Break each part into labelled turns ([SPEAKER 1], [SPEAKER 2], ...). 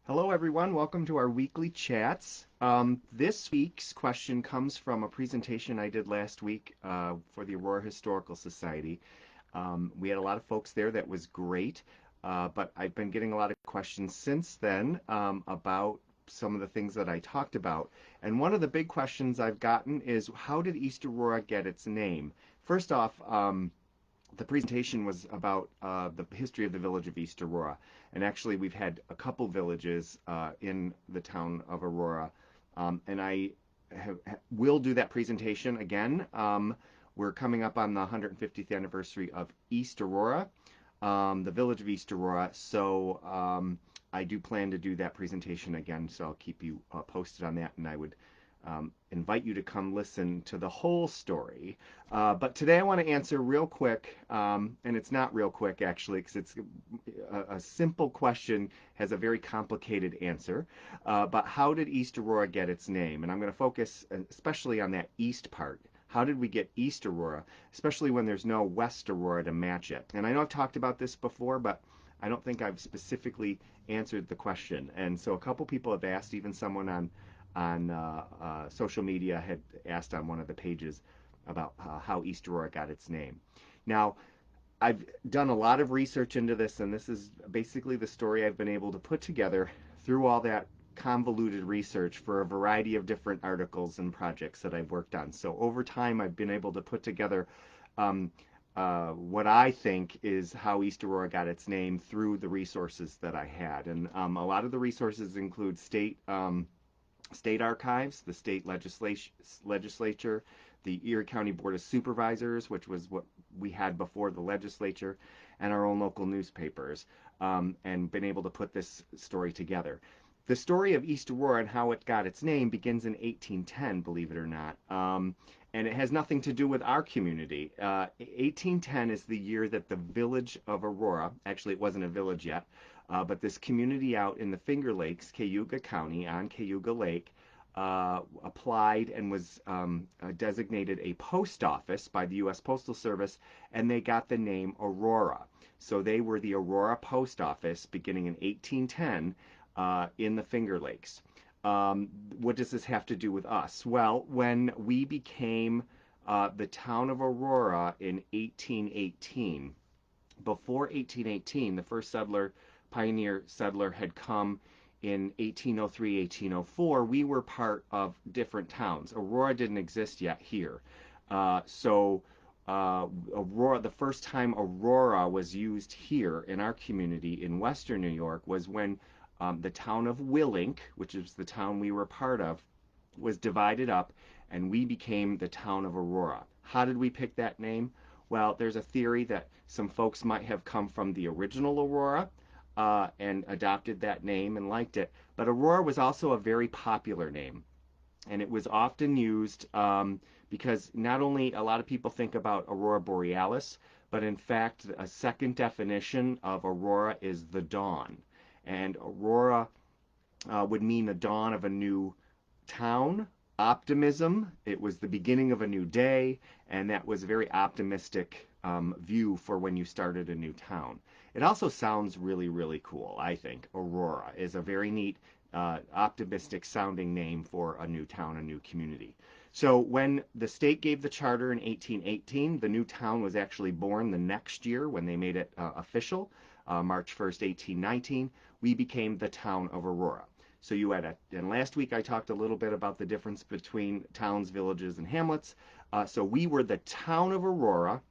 [SPEAKER 1] Hello, everyone. Welcome to our weekly chats. This week's question comes from a presentation I did last week for the Aurora Historical Society. We had a lot of folks there. That was great. But I've been getting a lot of questions since then about some of the things that I talked about. And one of the big questions I've gotten is, how did East Aurora get its name? First off, the presentation was about the history of the village of East Aurora. And actually, we've had a couple villages in the town of Aurora. And I will do that presentation again. We're coming up on the 150th anniversary of East Aurora, the village of East Aurora. So I do plan to do that presentation again. So I'll keep you posted on that. And I would invite you to come listen to the whole story. But today I want to answer real quick, and it's not real quick actually, because it's a simple question has a very complicated answer. But how did East Aurora get its name? And I'm going to focus especially on that east part. How did we get East Aurora, especially when there's no West Aurora to match it? And I know I've talked about this before, but I don't think I've specifically answered the question. And so a couple people have asked, even someone on social media had asked on one of the pages about how East Aurora got its name. Now, I've done a lot of research into this, and this is basically the story I've been able to put together through all that convoluted research for a variety of different articles and projects that I've worked on. So over time, I've been able to put together what I think is how East Aurora got its name through the resources that I had. And a lot of the resources include state archives, the state legislature, the Erie County Board of Supervisors, which was what we had before the legislature, and our own local newspapers, and been able to put this story together. The story of East Aurora and how it got its name begins in 1810, believe it or not, and it has nothing to do with our community. 1810 is the year that the village of Aurora, actually it wasn't a village yet, but this community out in the Finger Lakes, Cayuga County, on Cayuga Lake, applied and was designated a post office by the U.S. Postal Service, and they got the name Aurora. So they were the Aurora Post Office beginning in 1810 in the Finger Lakes. What does this have to do with us? Well, when we became the town of Aurora in 1818, before 1818, the first pioneer settler had come in 1803, 1804, we were part of different towns. Aurora didn't exist yet here. Aurora, the first time Aurora was used here in our community in Western New York was when the town of Willink, which is the town we were part of, was divided up, and we became the town of Aurora. How did we pick that name? Well, there's a theory that some folks might have come from the original Aurora and adopted that name and liked it. But Aurora was also a very popular name, and it was often used because not only a lot of people think about Aurora Borealis, but in fact, a second definition of Aurora is the dawn. And Aurora would mean the dawn of a new town, optimism. It was the beginning of a new day, and that was a very optimistic view for when you started a new town. It also sounds really, really cool, I think. Aurora is a very neat, optimistic sounding name for a new town, a new community. So when the state gave the charter in 1818, the new town was actually born the next year when they made it official, March 1st, 1819. We became the town of Aurora. So and last week I talked a little bit about the difference between towns, villages, and hamlets. So we were the town of Aurora,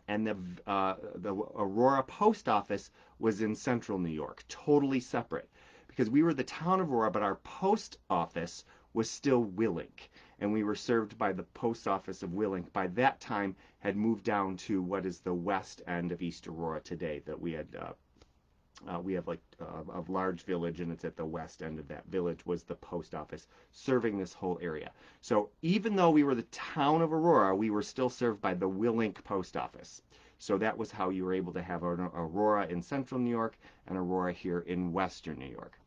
[SPEAKER 1] and the Aurora post office was in central New York, totally separate, because we were the town of Aurora, but our post office was still Willink, and we were served by the post office of Willink. By that time, had moved down to what is the west end of East Aurora today. That we have like a large village, and it's at the west end of that village was the post office serving this whole area. So even though we were the town of Aurora, we were still served by the Willink post office. So that was how you were able to have Aurora in central New York and Aurora here in western New York.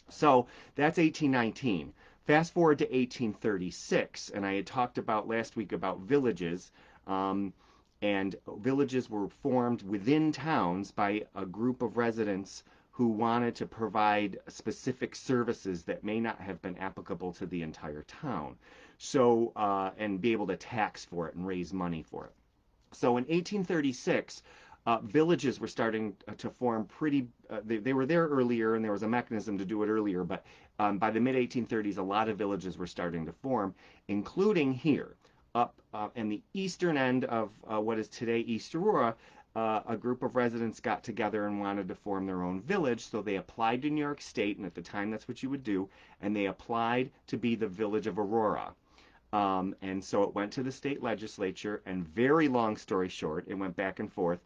[SPEAKER 1] So that's 1819. Fast forward to 1836, and I had talked about last week about villages. And villages were formed within towns by a group of residents who wanted to provide specific services that may not have been applicable to the entire town. So, and be able to tax for it and raise money for it. So in 1836, villages were starting to form pretty, they were there earlier and there was a mechanism to do it earlier, but by the mid 1830s, a lot of villages were starting to form, including here. Up in the eastern end of what is today East Aurora, a group of residents got together and wanted to form their own village, so they applied to New York State, and at the time that's what you would do, and they applied to be the village of Aurora. And so it went to the state legislature, and very long story short, it went back and forth.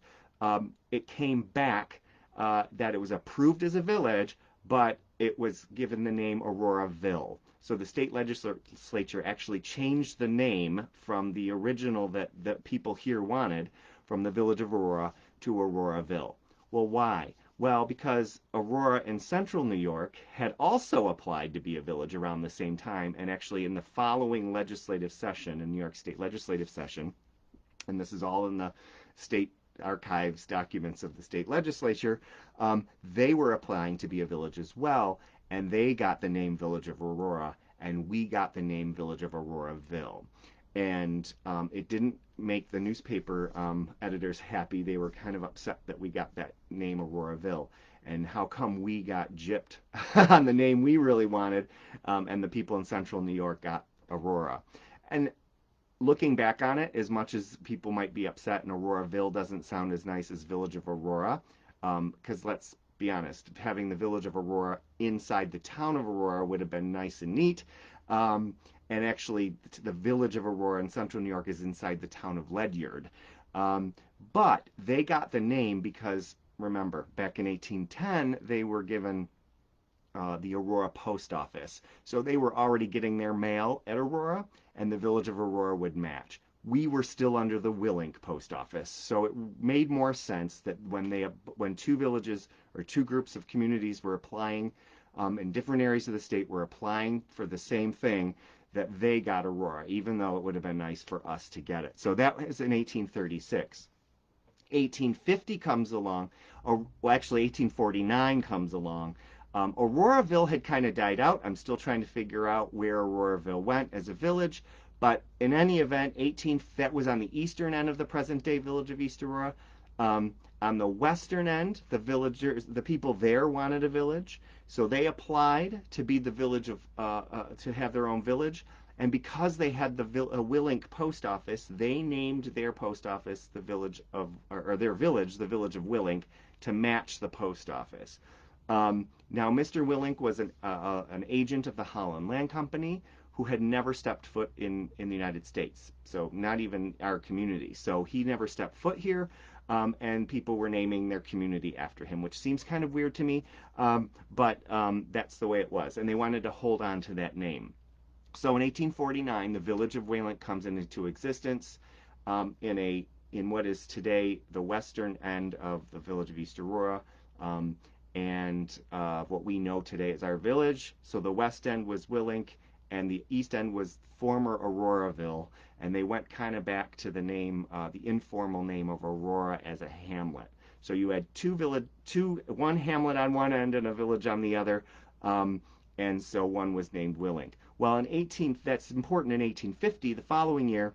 [SPEAKER 1] It came back that it was approved as a village, but it was given the name Auroraville. So the state legislature actually changed the name from the original that people here wanted, from the village of Aurora to Auroraville. Well, why? Well, because Aurora in central New York had also applied to be a village around the same time, and actually in the following legislative session, in New York State legislative session, and this is all in the state archives documents of the state legislature, they were applying to be a village as well, and they got the name Village of Aurora, and we got the name Village of Auroraville. And it didn't make the newspaper editors happy. They were kind of upset that we got that name Auroraville. And how come we got gypped on the name we really wanted, and the people in central New York got Aurora? And looking back on it, as much as people might be upset and Auroraville doesn't sound as nice as Village of Aurora, because let's be honest, having the Village of Aurora inside the town of Aurora would have been nice and neat. And actually, the Village of Aurora in central New York is inside the town of Ledyard. But they got the name because, remember, back in 1810, they were given the Aurora Post Office. So they were already getting their mail at Aurora, and the Village of Aurora would match. We were still under the Willink Post Office, so it made more sense that when two villages or two groups of communities were applying in different areas of the state were applying for the same thing, that they got Aurora, even though it would have been nice for us to get it. So that was in 1836. 1850 comes along, or well, actually 1849 comes along. Auroraville had kind of died out. I'm still trying to figure out where Auroraville went as a village, but in any event, that was on the eastern end of the present-day village of East Aurora. On the western end, the people there wanted a village, so they applied to be the village of to have their own village. And because they had the Willink post office, they named their post office the village of, or their village, the village of Willink, to match the post office. Now, Mr. Willink was an agent of the Holland Land Company who had never stepped foot in the United States, so not even our community. So he never stepped foot here, and people were naming their community after him, which seems kind of weird to me, but that's the way it was, and they wanted to hold on to that name. So in 1849, the village of Willink comes into existence in what is today the western end of the village of East Aurora, and what we know today is our village. So the west end was Willink, and the east end was former Auroraville, and they went kind of back to the name, the informal name of Aurora as a hamlet. So you had one hamlet on one end and a village on the other, and so one was named Willink. Well, that's important. In 1850, the following year,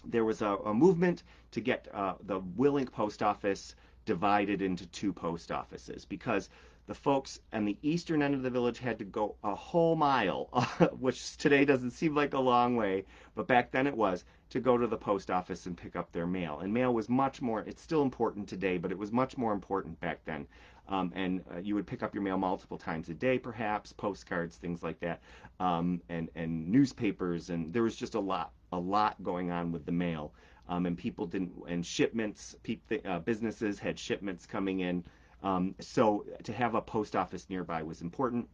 [SPEAKER 1] there was a movement to get the Willink post office divided into two post offices, because the folks on the eastern end of the village had to go a whole mile, which today doesn't seem like a long way, but back then it was, to go to the post office and pick up their mail. And mail was much more, it's still important today, but it was much more important back then. And you would pick up your mail multiple times a day, perhaps, postcards, things like that, and newspapers, and there was just a lot going on with the mail. And people didn't, and shipments, businesses had shipments coming in. So to have a post office nearby was important.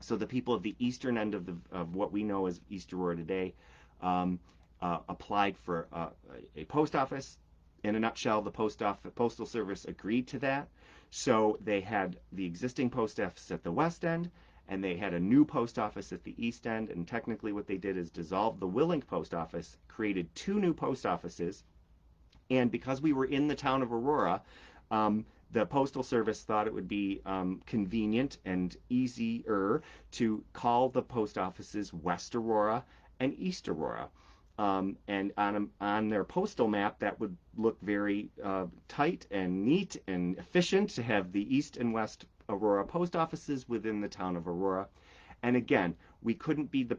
[SPEAKER 1] So the people of the eastern end of what we know as East Aurora today applied for a post office. In a nutshell, the Postal Service agreed to that. So they had the existing post office at the west end, and they had a new post office at the east end. And technically what they did is dissolve the Willink post office, created two new post offices. And because we were in the town of Aurora, the Postal Service thought it would be convenient and easier to call the post offices West Aurora and East Aurora. And on their postal map, that would look very tight and neat and efficient to have the East and West Aurora post offices within the town of Aurora. And again, we couldn't be the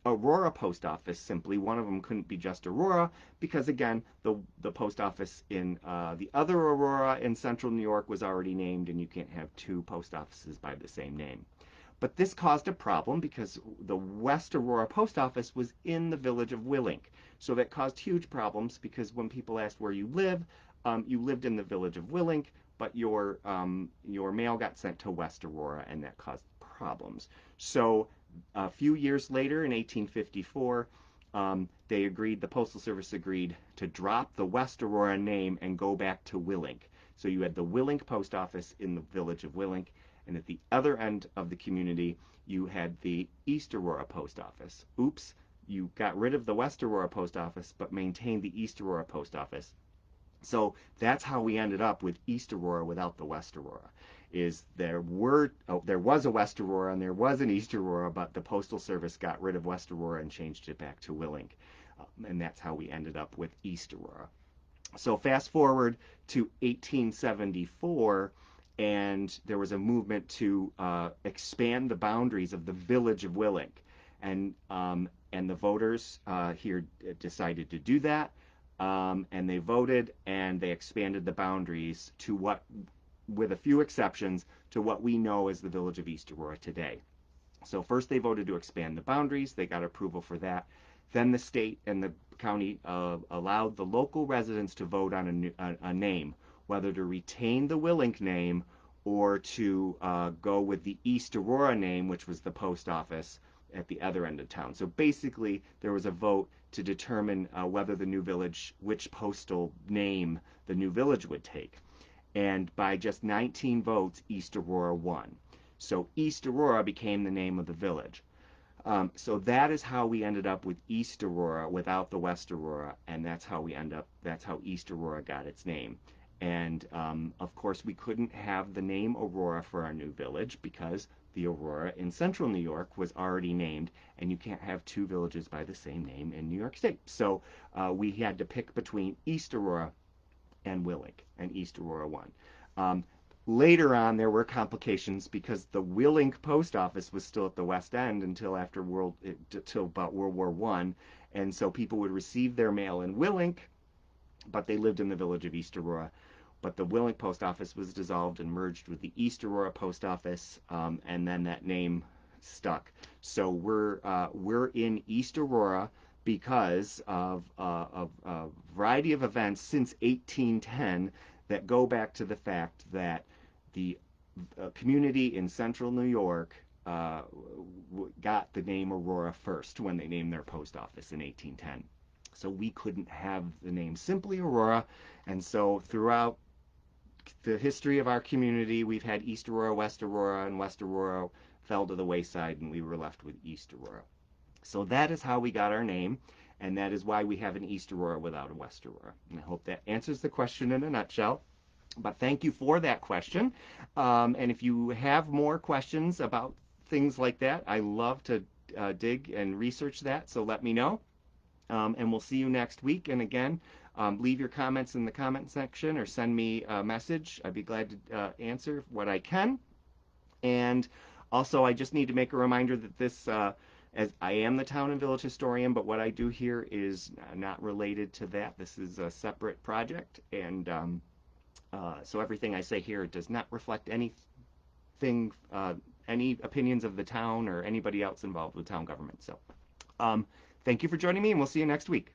[SPEAKER 1] Aurora post office simply. One of them couldn't be just Aurora because, again, the post office in the other Aurora in central New York was already named, and you can't have two post offices by the same name. But this caused a problem because the West Aurora post office was in the village of Willink. So that caused huge problems because when people asked where you lived in the village of Willink, but your mail got sent to West Aurora, and that caused problems. So a few years later, in 1854, the Postal Service agreed to drop the West Aurora name and go back to Willink. So you had the Willink post office in the village of Willink, and at the other end of the community, you had the East Aurora post office. Oops, you got rid of the West Aurora post office, but maintained the East Aurora post office. So that's how we ended up with East Aurora without the West Aurora. There was a West Aurora and there was an East Aurora, but the Postal Service got rid of West Aurora and changed it back to Willink, and that's how we ended up with East Aurora. So fast forward to 1874, and there was a movement to expand the boundaries of the village of Willink, and the voters here decided to do that. And they voted and they expanded the boundaries to what, with a few exceptions, to what we know as the village of East Aurora today. So first they voted to expand the boundaries. They got approval for that. Then the state and the county allowed the local residents to vote on a name, whether to retain the Willink name or to go with the East Aurora name, which was the post office at the other end of town. So basically, there was a vote to determine whether the new village, which postal name the new village would take. And by just 19 votes, East Aurora won. So East Aurora became the name of the village. So that is how we ended up with East Aurora without the West Aurora, and that's how East Aurora got its name. And of course, we couldn't have the name Aurora for our new village because the Aurora in central New York was already named, and you can't have two villages by the same name in New York State. So we had to pick between East Aurora and Willink, and East Aurora won. Later on, there were complications because the Willink post office was still at the West End until about World War I, and so people would receive their mail in Willink, but they lived in the village of East Aurora. But the Willink post office was dissolved and merged with the East Aurora post office, and then that name stuck. So we're in East Aurora because of a variety of events since 1810 that go back to the fact that the community in central New York got the name Aurora first when they named their post office in 1810. So we couldn't have the name simply Aurora, and so throughout the history of our community, we've had East Aurora, West Aurora, and West Aurora fell to the wayside, and we were left with East Aurora. So that is how we got our name, and that is why we have an East Aurora without a West Aurora. And I hope that answers the question in a nutshell. But thank you for that question. And if you have more questions about things like that, I love to dig and research that, so let me know. And we'll see you next week. And again, leave your comments in the comment section or send me a message. I'd be glad to answer what I can. And also, I just need to make a reminder that this, as I am the town and village historian, but what I do here is not related to that. This is a separate project, and so everything I say here does not reflect anything, any opinions of the town or anybody else involved with town government. So thank you for joining me, and we'll see you next week.